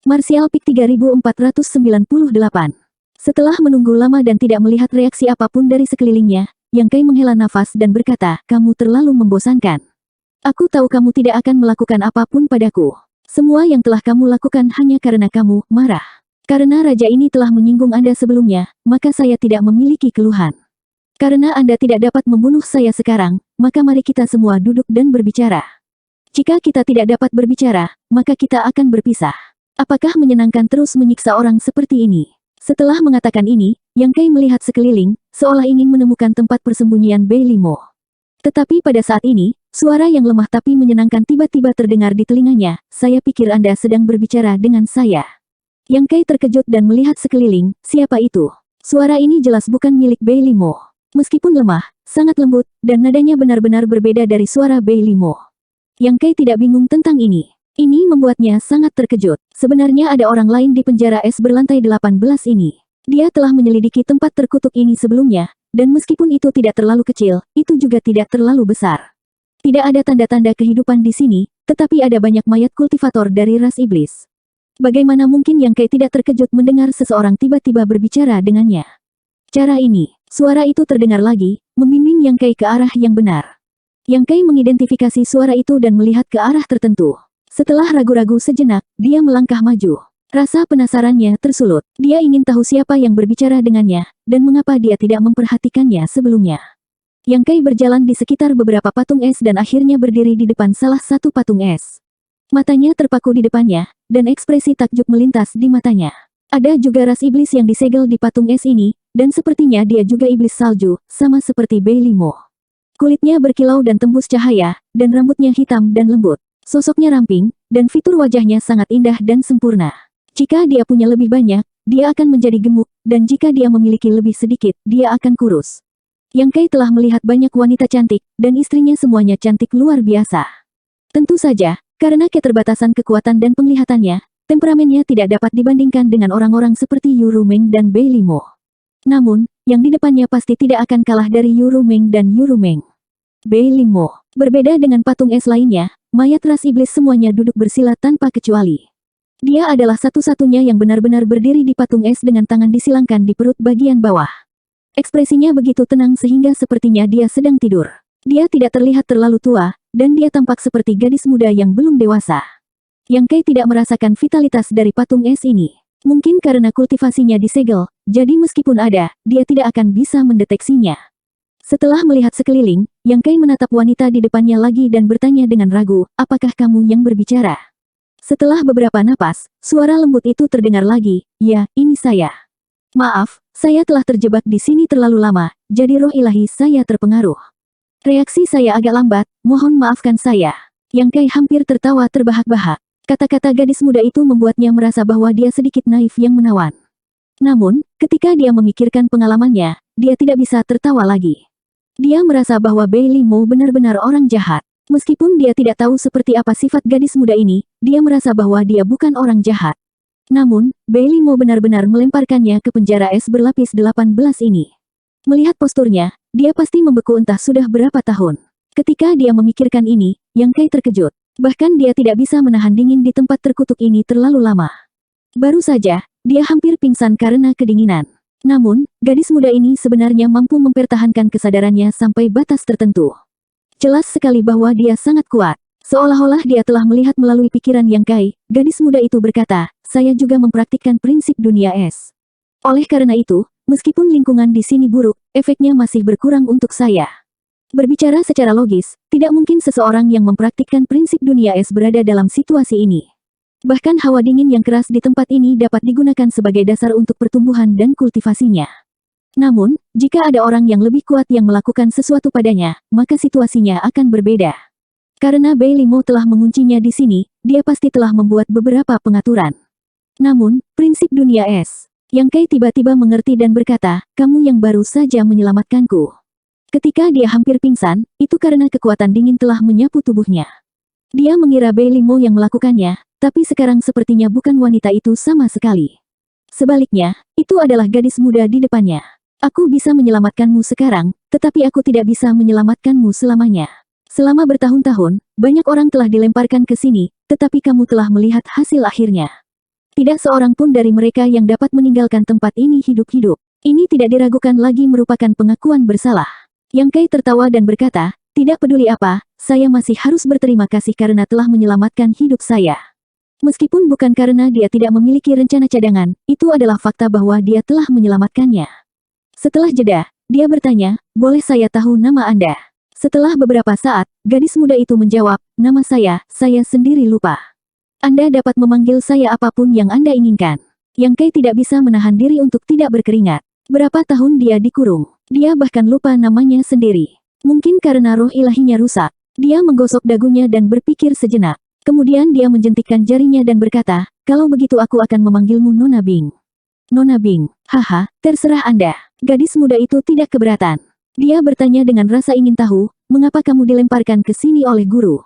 Martial Peak 3498. Setelah menunggu lama dan tidak melihat reaksi apapun dari sekelilingnya, Yang Kai menghela nafas dan berkata, kamu terlalu membosankan. Aku tahu kamu tidak akan melakukan apapun padaku. Semua yang telah kamu lakukan hanya karena kamu marah. Karena raja ini telah menyinggung Anda sebelumnya, maka saya tidak memiliki keluhan. Karena Anda tidak dapat membunuh saya sekarang, maka mari kita semua duduk dan berbicara. Jika kita tidak dapat berbicara, maka kita akan berpisah. Apakah menyenangkan terus menyiksa orang seperti ini? Setelah mengatakan ini, Yang Kai melihat sekeliling, seolah ingin menemukan tempat persembunyian Bei Limo. Tetapi pada saat ini, suara yang lemah tapi menyenangkan tiba-tiba terdengar di telinganya, saya pikir Anda sedang berbicara dengan saya. Yang Kai terkejut dan melihat sekeliling, siapa itu? Suara ini jelas bukan milik Bei Limo. Meskipun lemah, sangat lembut, dan nadanya benar-benar berbeda dari suara Bei Limo. Yang Kai tidak bingung tentang ini. Ini membuatnya sangat terkejut. Sebenarnya ada orang lain di penjara es berlantai 18 ini. Dia telah menyelidiki tempat terkutuk ini sebelumnya, dan meskipun itu tidak terlalu kecil, itu juga tidak terlalu besar. Tidak ada tanda-tanda kehidupan di sini, tetapi ada banyak mayat kultivator dari ras iblis. Bagaimana mungkin Yang Kai tidak terkejut mendengar seseorang tiba-tiba berbicara dengannya? Cara ini, suara itu terdengar lagi, membimbing Yang Kai ke arah yang benar. Yang Kai mengidentifikasi suara itu dan melihat ke arah tertentu. Setelah ragu-ragu sejenak, dia melangkah maju. Rasa penasarannya tersulut. Dia ingin tahu siapa yang berbicara dengannya, dan mengapa dia tidak memperhatikannya sebelumnya. Yang Kai berjalan di sekitar beberapa patung es dan akhirnya berdiri di depan salah satu patung es. Matanya terpaku di depannya, dan ekspresi takjub melintas di matanya. Ada juga ras iblis yang disegel di patung es ini, dan sepertinya dia juga iblis salju, sama seperti Bei Limo. Kulitnya berkilau dan tembus cahaya, dan rambutnya hitam dan lembut. Sosoknya ramping, dan fitur wajahnya sangat indah dan sempurna. Jika dia punya lebih banyak, dia akan menjadi gemuk, dan jika dia memiliki lebih sedikit, dia akan kurus. Yang Kai telah melihat banyak wanita cantik, dan istrinya semuanya cantik luar biasa. Tentu saja, karena keterbatasan kekuatan dan penglihatannya, temperamennya tidak dapat dibandingkan dengan orang-orang seperti Yu Rumeng dan Bei Limo. Namun, yang di depannya pasti tidak akan kalah dari Yu Rumeng dan Yu Rumeng. Bei Limo. Berbeda dengan patung es lainnya, mayat ras iblis semuanya duduk bersila tanpa kecuali. Dia adalah satu-satunya yang benar-benar berdiri di patung es dengan tangan disilangkan di perut bagian bawah. Ekspresinya begitu tenang sehingga sepertinya dia sedang tidur. Dia tidak terlihat terlalu tua, dan dia tampak seperti gadis muda yang belum dewasa. Yang Kai tidak merasakan vitalitas dari patung es ini. Mungkin karena kultivasinya disegel, jadi meskipun ada, dia tidak akan bisa mendeteksinya. Setelah melihat sekeliling, Yang Kai menatap wanita di depannya lagi dan bertanya dengan ragu, apakah kamu yang berbicara? Setelah beberapa napas, suara lembut itu terdengar lagi, ya, ini saya. Maaf, saya telah terjebak di sini terlalu lama, jadi roh ilahi saya terpengaruh. Reaksi saya agak lambat, mohon maafkan saya. Yang Kai hampir tertawa terbahak-bahak. Kata-kata gadis muda itu membuatnya merasa bahwa dia sedikit naif yang menawan. Namun, ketika dia memikirkan pengalamannya, dia tidak bisa tertawa lagi. Dia merasa bahwa Bei Limo benar-benar orang jahat. Meskipun dia tidak tahu seperti apa sifat gadis muda ini, dia merasa bahwa dia bukan orang jahat. Namun, Bei Limo benar-benar melemparkannya ke penjara es berlapis 18 ini. Melihat posturnya, dia pasti membeku entah sudah berapa tahun. Ketika dia memikirkan ini, Yang Kai terkejut. Bahkan dia tidak bisa menahan dingin di tempat terkutuk ini terlalu lama. Baru saja, dia hampir pingsan karena kedinginan. Namun, gadis muda ini sebenarnya mampu mempertahankan kesadarannya sampai batas tertentu. Jelas sekali bahwa dia sangat kuat. Seolah-olah dia telah melihat melalui pikiran Yang Kai, gadis muda itu berkata, saya juga mempraktikkan prinsip dunia es. Oleh karena itu, meskipun lingkungan di sini buruk, efeknya masih berkurang untuk saya. Berbicara secara logis, tidak mungkin seseorang yang mempraktikkan prinsip dunia es berada dalam situasi ini. Bahkan hawa dingin yang keras di tempat ini dapat digunakan sebagai dasar untuk pertumbuhan dan kultivasinya. Namun, jika ada orang yang lebih kuat yang melakukan sesuatu padanya, maka situasinya akan berbeda. Karena Bei Limo telah menguncinya di sini, dia pasti telah membuat beberapa pengaturan. Namun, prinsip dunia es. Yang Kai tiba-tiba mengerti dan berkata, kamu yang baru saja menyelamatkanku. Ketika dia hampir pingsan, itu karena kekuatan dingin telah menyapu tubuhnya. Dia mengira Bei Limo yang melakukannya, tapi sekarang sepertinya bukan wanita itu sama sekali. Sebaliknya, itu adalah gadis muda di depannya. Aku bisa menyelamatkanmu sekarang, tetapi aku tidak bisa menyelamatkanmu selamanya. Selama bertahun-tahun, banyak orang telah dilemparkan ke sini, tetapi kamu telah melihat hasil akhirnya. Tidak seorang pun dari mereka yang dapat meninggalkan tempat ini hidup-hidup. Ini tidak diragukan lagi merupakan pengakuan bersalah. Yang Kai tertawa dan berkata, tidak peduli apa, saya masih harus berterima kasih karena telah menyelamatkan hidup saya. Meskipun bukan karena dia tidak memiliki rencana cadangan, itu adalah fakta bahwa dia telah menyelamatkannya. Setelah jeda, dia bertanya, boleh saya tahu nama Anda? Setelah beberapa saat, gadis muda itu menjawab, nama saya sendiri lupa. Anda dapat memanggil saya apapun yang Anda inginkan. Yang Kai tidak bisa menahan diri untuk tidak berkeringat. Berapa tahun dia dikurung? Dia bahkan lupa namanya sendiri. Mungkin karena roh ilahinya rusak. Dia menggosok dagunya dan berpikir sejenak. Kemudian dia menjentikkan jarinya dan berkata, kalau begitu aku akan memanggilmu Nona Bing. Nona Bing, haha, terserah Anda. Gadis muda itu tidak keberatan. Dia bertanya dengan rasa ingin tahu, mengapa kamu dilemparkan ke sini oleh guru?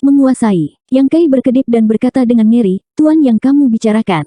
Menguasai. Yang Kai berkedip dan berkata dengan ngeri, Tuan yang kamu bicarakan.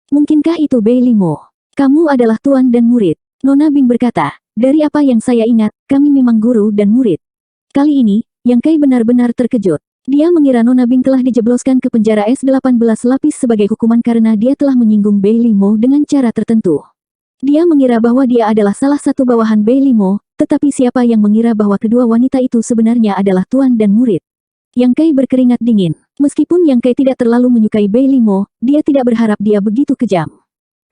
Mungkinkah itu Bei Limo? Kamu adalah tuan dan murid. Nona Bing berkata, dari apa yang saya ingat, kami memang guru dan murid. Kali ini, Yang Kai benar-benar terkejut. Dia mengira Nona Bing telah dijebloskan ke penjara es-18 lapis sebagai hukuman karena dia telah menyinggung Bei Limo dengan cara tertentu. Dia mengira bahwa dia adalah salah satu bawahan Bei Limo, tetapi siapa yang mengira bahwa kedua wanita itu sebenarnya adalah tuan dan murid? Yang Kai berkeringat dingin. Meskipun Yang Kai tidak terlalu menyukai Bei Limo, dia tidak berharap dia begitu kejam.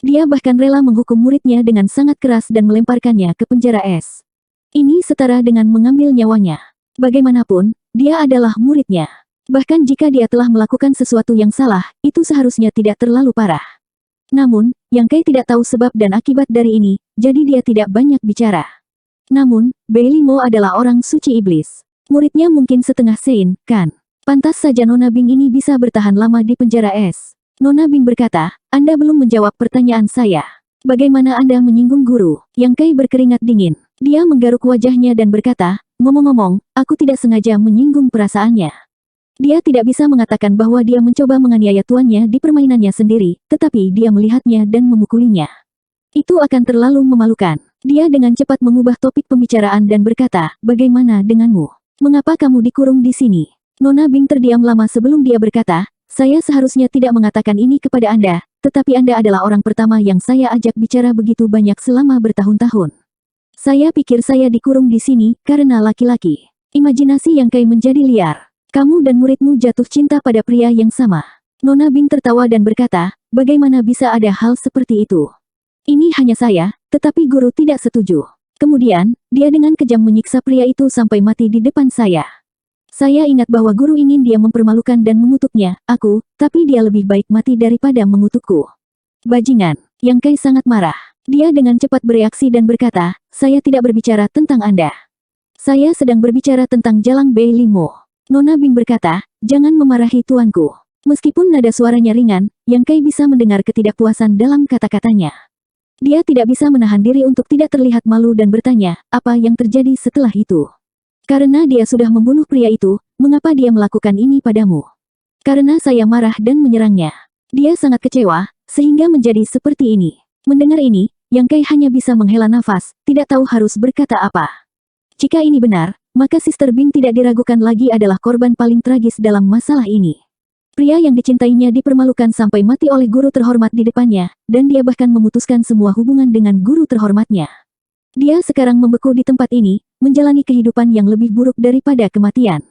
Dia bahkan rela menghukum muridnya dengan sangat keras dan melemparkannya ke penjara es. Ini setara dengan mengambil nyawanya. Bagaimanapun, dia adalah muridnya. Bahkan jika dia telah melakukan sesuatu yang salah, itu seharusnya tidak terlalu parah. Namun, Yang Kai tidak tahu sebab dan akibat dari ini, jadi dia tidak banyak bicara. Namun, Bei Limo adalah orang suci iblis. Muridnya mungkin setengah sein, kan? Pantas saja Nona Bing ini bisa bertahan lama di penjara es. Nona Bing berkata, Anda belum menjawab pertanyaan saya. Bagaimana Anda menyinggung guru? Yang Kai berkeringat dingin. Dia menggaruk wajahnya dan berkata, ngomong-ngomong, aku tidak sengaja menyinggung perasaannya. Dia tidak bisa mengatakan bahwa dia mencoba menganiaya tuannya di permainannya sendiri, tetapi dia melihatnya dan memukulinya. Itu akan terlalu memalukan. Dia dengan cepat mengubah topik pembicaraan dan berkata, bagaimana denganmu? Mengapa kamu dikurung di sini? Nona Bing terdiam lama sebelum dia berkata, saya seharusnya tidak mengatakan ini kepada Anda, tetapi Anda adalah orang pertama yang saya ajak bicara begitu banyak selama bertahun-tahun. Saya pikir saya dikurung di sini karena laki-laki. Imajinasi Yang Kai menjadi liar. Kamu dan muridmu jatuh cinta pada pria yang sama. Nona Bing tertawa dan berkata, bagaimana bisa ada hal seperti itu? Ini hanya saya, tetapi guru tidak setuju. Kemudian, dia dengan kejam menyiksa pria itu sampai mati di depan saya. Saya ingat bahwa guru ingin dia mempermalukan dan mengutuknya, tapi dia lebih baik mati daripada mengutukku. Bajingan, Yang Kai sangat marah. Dia dengan cepat bereaksi dan berkata, saya tidak berbicara tentang Anda. Saya sedang berbicara tentang Jalang Bei Limo. Nona Bing berkata, jangan memarahi tuanku. Meskipun nada suaranya ringan, Yang Kai bisa mendengar ketidakpuasan dalam kata-katanya. Dia tidak bisa menahan diri untuk tidak terlihat malu dan bertanya, apa yang terjadi setelah itu? Karena dia sudah membunuh pria itu, mengapa dia melakukan ini padamu? Karena saya marah dan menyerangnya. Dia sangat kecewa, sehingga menjadi seperti ini. Mendengar ini, Yang Kai hanya bisa menghela nafas, tidak tahu harus berkata apa. Jika ini benar, maka Sister Bing tidak diragukan lagi adalah korban paling tragis dalam masalah ini. Pria yang dicintainya dipermalukan sampai mati oleh guru terhormat di depannya, dan dia bahkan memutuskan semua hubungan dengan guru terhormatnya. Dia sekarang membeku di tempat ini, menjalani kehidupan yang lebih buruk daripada kematian.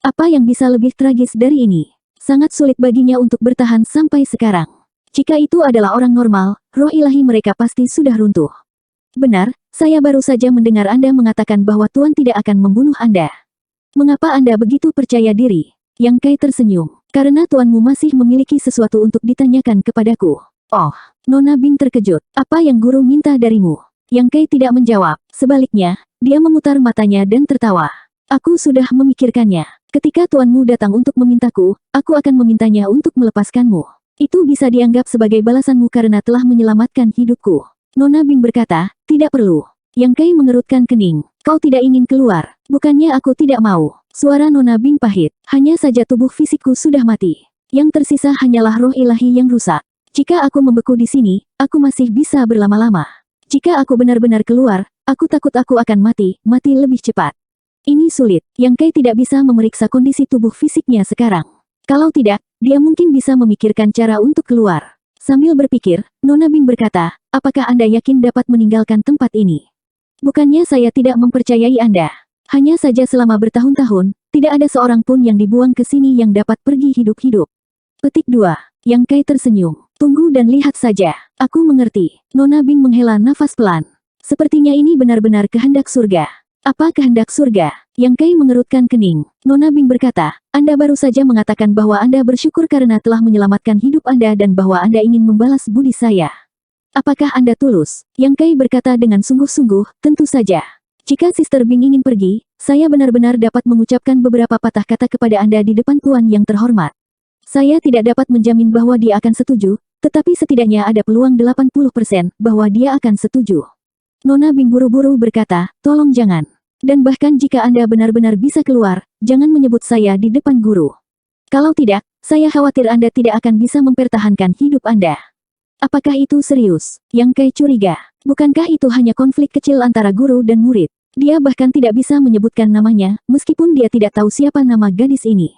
Apa yang bisa lebih tragis dari ini? Sangat sulit baginya untuk bertahan sampai sekarang. Jika itu adalah orang normal, roh ilahi mereka pasti sudah runtuh. Benar, saya baru saja mendengar Anda mengatakan bahwa Tuan tidak akan membunuh Anda. Mengapa Anda begitu percaya diri? Yang Kai tersenyum. Karena tuanmu masih memiliki sesuatu untuk ditanyakan kepadaku. Oh, Nona Bing terkejut. Apa yang guru minta darimu? Yang Kai tidak menjawab. Sebaliknya, dia memutar matanya dan tertawa. Aku sudah memikirkannya. Ketika tuanmu datang untuk memintaku, aku akan memintanya untuk melepaskanmu. Itu bisa dianggap sebagai balasanmu karena telah menyelamatkan hidupku. Nona Bing berkata, tidak perlu. Yang Kai mengerutkan kening. Kau tidak ingin keluar. Bukannya aku tidak mau. Suara Nona Bing pahit. Hanya saja tubuh fisikku sudah mati. Yang tersisa hanyalah roh ilahi yang rusak. Jika aku membeku di sini, aku masih bisa berlama-lama. Jika aku benar-benar keluar, aku takut aku akan mati lebih cepat. Ini sulit. Yang Kai tidak bisa memeriksa kondisi tubuh fisiknya sekarang. Kalau tidak, dia mungkin bisa memikirkan cara untuk keluar. Sambil berpikir, Nona Bing berkata, apakah Anda yakin dapat meninggalkan tempat ini? Bukannya saya tidak mempercayai Anda. Hanya saja selama bertahun-tahun, tidak ada seorang pun yang dibuang ke sini yang dapat pergi hidup-hidup. Petik 2. Yang Kai tersenyum. Tunggu dan lihat saja. Aku mengerti. Nona Bing menghela nafas pelan. Sepertinya ini benar-benar kehendak surga. Apa kehendak surga? Yang Kai mengerutkan kening. Nona Bing berkata, Anda baru saja mengatakan bahwa Anda bersyukur karena telah menyelamatkan hidup Anda dan bahwa Anda ingin membalas budi saya. Apakah Anda tulus? Yang Kai berkata dengan sungguh-sungguh, tentu saja. Jika Sister Bing ingin pergi, saya benar-benar dapat mengucapkan beberapa patah kata kepada Anda di depan Tuan yang terhormat. Saya tidak dapat menjamin bahwa dia akan setuju, tetapi setidaknya ada peluang 80% bahwa dia akan setuju. Nona Bing buru-buru berkata, tolong jangan. Dan bahkan jika Anda benar-benar bisa keluar, jangan menyebut saya di depan guru. Kalau tidak, saya khawatir Anda tidak akan bisa mempertahankan hidup Anda. Apakah itu serius? Yang Kai curiga. Bukankah itu hanya konflik kecil antara guru dan murid? Dia bahkan tidak bisa menyebutkan namanya, meskipun dia tidak tahu siapa nama gadis ini.